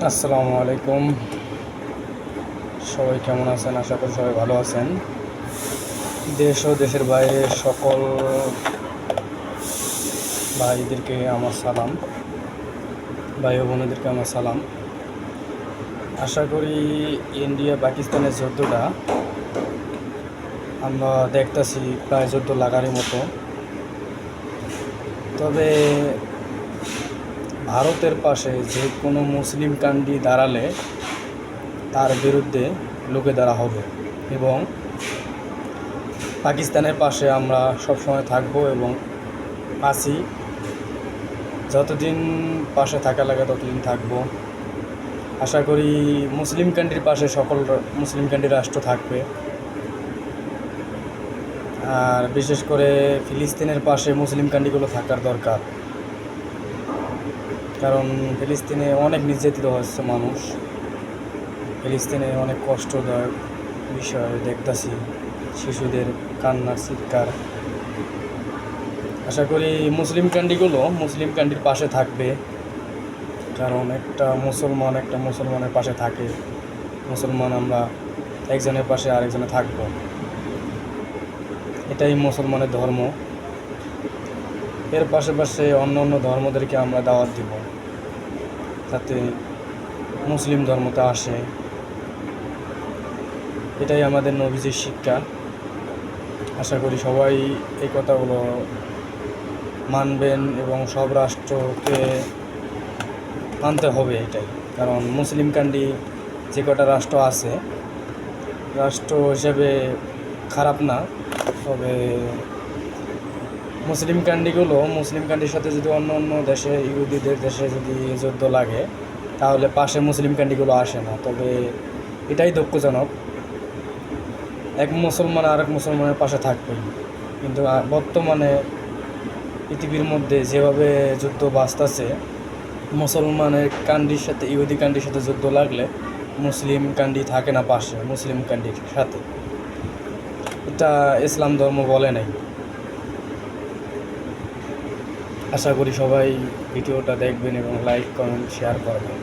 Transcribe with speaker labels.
Speaker 1: আসসালামু আলাইকুম। সবাই কেমন আছেন? আশা করি সবাই ভালো আছেন। দেশ ও দেশের বাইরে সকল ভাইদেরকে আমার সালাম, ভাই ও বোনেদেরকে আমার সালাম। আশা করি ইন্ডিয়া পাকিস্তানের যুদ্ধটা আমরা দেখতেছি প্রায় যুদ্ধ লাগারই মতো। তবে ভারতের পাশে যে কোনো মুসলিম কান্ট্রি দাঁড়ালে তার বিরুদ্ধে লুকে দাঁড়া হবে এবং পাকিস্তানের পাশে আমরা সবসময় থাকব এবং আছি। যতদিন পাশে থাকা লাগে ততদিন থাকব। আশা করি মুসলিম কান্ট্রির পাশে সকল মুসলিম কান্ট্রি রাষ্ট্র থাকবে, আর বিশেষ করে ফিলিস্তিনের পাশে মুসলিম কান্ট্রিগুলো থাকার দরকার। কারণ ফিলিস্তিনে অনেক নির্যাতিত হচ্ছে মানুষ, ফিলিস্তিনে অনেক কষ্টদায়ক বিষয় দেখতেছি, শিশুদের কান্নার চিৎকার। আশা করি মুসলিম কান্ট্রির পাশে থাকবে, কারণ একটা মুসলমানের পাশে থাকে। মুসলমান আমরা একজনের পাশে আরেকজনে থাকবো, এটাই মুসলমানের ধর্ম। এর পাশে অন্য অন্য ধর্মদেরকে আমরা দাওয়াত দিব যাতে মুসলিম ধর্মতে আসে। এটাই আমাদের নবীজির শিক্ষা। আশা করি সবাই এই কথাগুলো মানবেন এবং সব রাষ্ট্রকে মানতে হবে এটাই। কারণ মুসলিম কান্ট্রি যে কটা রাষ্ট্র আছে, রাষ্ট্র হিসেবে খারাপ না, তবে মুসলিম কান্ট্রির সাথে যদি অন্য অন্য দেশে, ইহুদিদের দেশে যদি যুদ্ধ লাগে, তাহলে পাশে মুসলিম কান্ট্রিগুলো আসে না। তবে এটাই দুঃখজনক, এক মুসলমান আর এক মুসলমানের পাশে থাকবেই, কিন্তু বর্তমানে পৃথিবীর মধ্যে যেভাবে যুদ্ধ বাজতেছে, মুসলমানের কান্ট্রির সাথে ইহুদি কান্ট্রির সাথে যুদ্ধ লাগলে মুসলিম কান্ট্রি থাকে না পাশে মুসলিম কান্ট্রির সাথে। এটা ইসলাম ধর্ম বলে নাই। আশা করি সবাই ভিডিওটা দেখবেন এবং লাইক, কমেন্ট, শেয়ার করবেন।